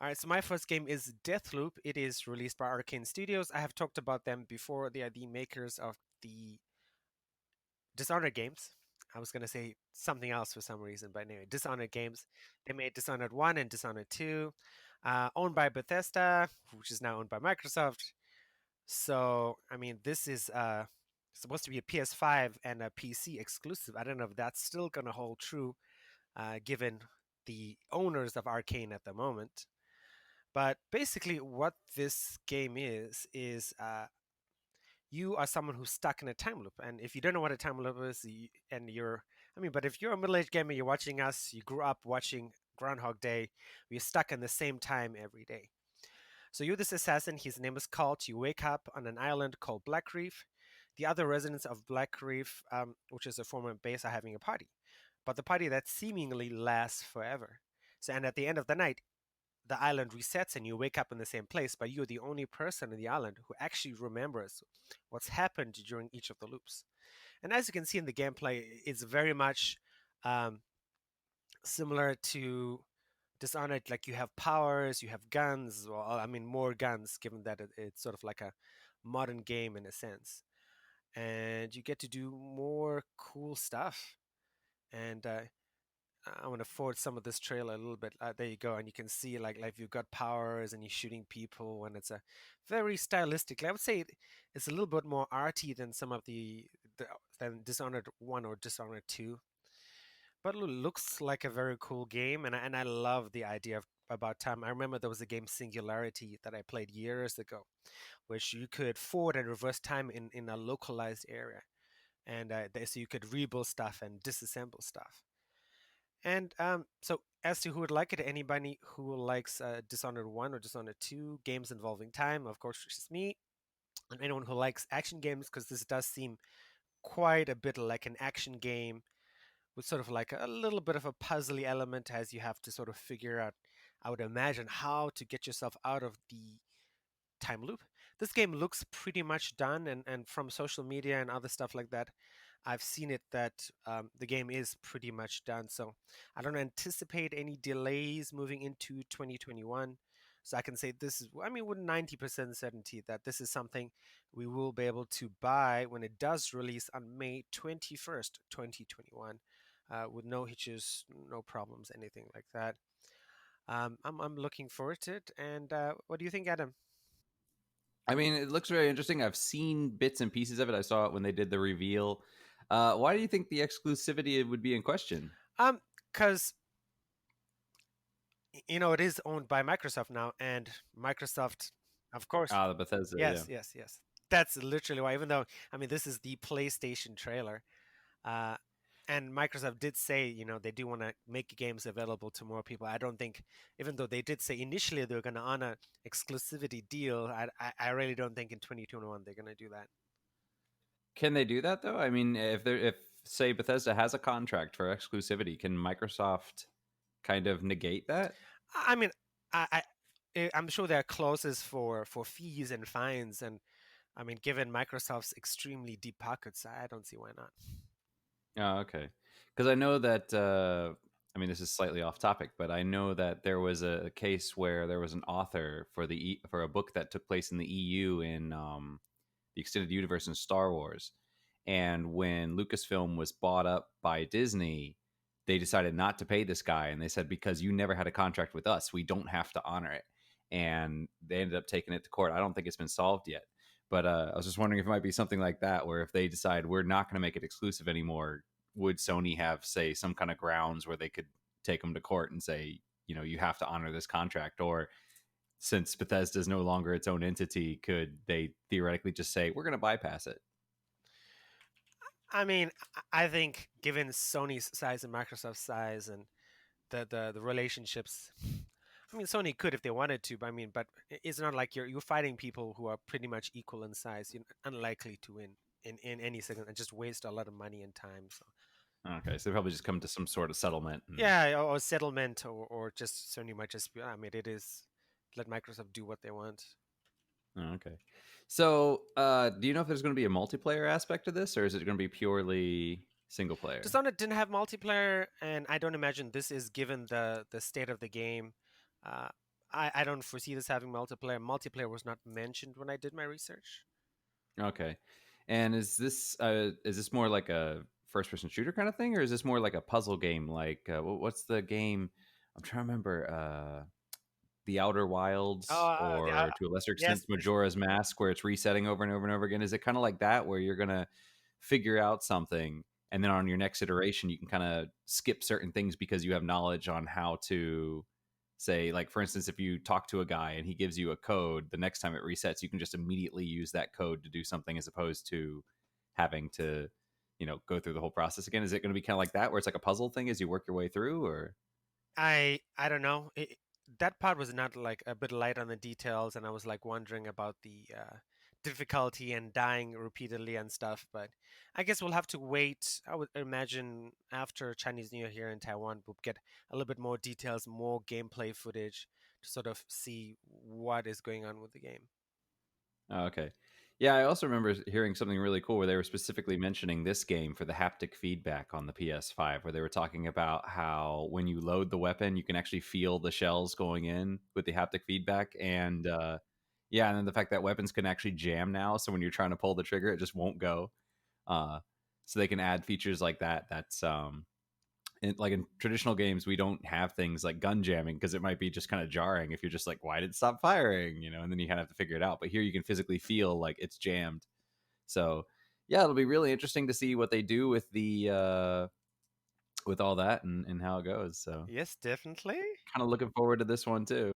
All right, so my first game is Deathloop. It is released by Arkane Studios. I have talked about them before. They are the makers of the Dishonored games. I was going to say something else for some reason, but anyway, Dishonored games. They made Dishonored 1 and Dishonored 2, owned by Bethesda, which is now owned by Microsoft. So, I mean, this is supposed to be a PS5 and a PC exclusive. I don't know if that's still going to hold true, given the owners of Arkane at the moment. But basically, what this game is you are someone who's stuck in a time loop. And if you don't know what a time loop is, and but if you're a middle-aged gamer, you're watching us, you grew up watching Groundhog Day, you're stuck in the same time every day. So you're this assassin, his name is Colt. You wake up on an island called Black Reef. The other residents of Black Reef, which is a former base, are having a party. But the party that seemingly lasts forever. So, and at the end of the night, the island resets and you wake up in the same place, but you're the only person in the island who actually remembers what's happened during each of the loops. And as you can see in the gameplay, it's very much um, similar to Dishonored. Like you have powers, you have guns. Well, I mean, more guns, given that it's sort of like a modern game in a sense. And you get to do more cool stuff. And I want to forward some of this trailer a little bit. There you go, and you can see like you've got powers and you're shooting people, and it's a very stylistic. I would say it's a little bit more arty than some of the than Dishonored 1 or Dishonored 2, but it looks like a very cool game, and I love the idea of about time. I remember there was a game Singularity that I played years ago, which you could forward and reverse time in a localized area, and so you could rebuild stuff and disassemble stuff. And so, as to who would like it, anybody who likes Dishonored 1 or Dishonored 2, games involving time, of course, which is me, and anyone who likes action games, because this does seem quite a bit like an action game with sort of like a little bit of a puzzly element as you have to sort of figure out, I would imagine, how to get yourself out of the time loop. This game looks pretty much done, and from social media and other stuff like that, I've seen it that the game is pretty much done. So I don't anticipate any delays moving into 2021. So I can say this is, I mean, with 90% certainty that this is something we will be able to buy when it does release on May 21st, 2021, with no hitches, no problems, anything like that. I'm looking forward to it. And what do you think, Adam? I mean, it looks very interesting. I've seen bits and pieces of it. I saw it when they did the reveal. Why do you think the exclusivity would be in question? Because it is owned by Microsoft now, and Microsoft, of course, Ah, the Bethesda, yeah. yes, yes, yes. That's literally why. Even though, I mean, this is the PlayStation trailer, uh, and Microsoft did say, they do want to make games available to more people. I don't think, even though they did say initially they were going to honor exclusivity deal, I really don't think in 2021 they're going to do that. Can they do that though? I mean, if say Bethesda has a contract for exclusivity, can Microsoft kind of negate that? I mean, I'm sure there are clauses for fees and fines, and I mean, given Microsoft's extremely deep pockets, I don't see why not. Oh, okay. Because I know that I mean, this is slightly off topic, but I know that there was a case where there was an author for for a book that took place in the EU in the extended universe in Star Wars, and when Lucasfilm was bought up by Disney, they decided not to pay this guy, and they said because you never had a contract with us, we don't have to honor it, and they ended up taking it to court. I don't think it's been solved yet. But I was just wondering if it might be something like that, where if they decide we're not going to make it exclusive anymore, would Sony have, say, some kind of grounds where they could take them to court and say, you have to honor this contract? Or since Bethesda is no longer its own entity, could they theoretically just say, we're going to bypass it? I mean, I think given Sony's size and Microsoft's size and the relationships, I mean, Sony could if they wanted to, but I mean, but it's not like you're fighting people who are pretty much equal in size. You're unlikely to win in any second and just waste a lot of money and time. So Okay, so they probably just come to some sort of settlement. And, yeah, or settlement, or just Sony might just be. I mean, it is let Microsoft do what they want. oh, okay. So, do you know if there's going to be a multiplayer aspect to this, or is it going to be purely single player? Dishonored didn't have multiplayer, and I don't imagine this is given the state of the game. Uh, I don't foresee this having multiplayer. Multiplayer was not mentioned when I did my research. Okay. And is this more like a first person shooter kind of thing, or is this more like a puzzle game? Like what's the game? I'm trying to remember. The Outer Wilds, or to a lesser extent, yes, Majora's Mask, where it's resetting over and over and over again. Is it kind of like that, where you're gonna figure out something, and then on your next iteration, you can kind of skip certain things because you have knowledge on how to say, like, for instance, if you talk to a guy and he gives you a code, the next time it resets, you can just immediately use that code to do something, as opposed to having to, go through the whole process again. Is it going to be kind of like that, where it's like a puzzle thing as you work your way through, or? I don't know. That part was not like a bit light on the details, and I was like wondering about the difficulty and dying repeatedly and stuff. But I guess we'll have to wait. I would imagine after Chinese New Year here in Taiwan, we'll get a little bit more details, more gameplay footage to sort of see what is going on with the game. Oh, okay. Yeah, I also remember hearing something really cool where they were specifically mentioning this game for the haptic feedback on the PS5, where they were talking about how when you load the weapon, you can actually feel the shells going in with the haptic feedback. And yeah, and then the fact that weapons can actually jam now. So when you're trying to pull the trigger, it just won't go. Uh, so they can add features like that. That's like in traditional games, we don't have things like gun jamming because it might be just kind of jarring if you're just like, why did it stop firing? And then you kind of have to figure it out. But here you can physically feel like it's jammed. So yeah, it'll be really interesting to see what they do with the with all that, and how it goes. So Yes, definitely. kind of looking forward to this one too.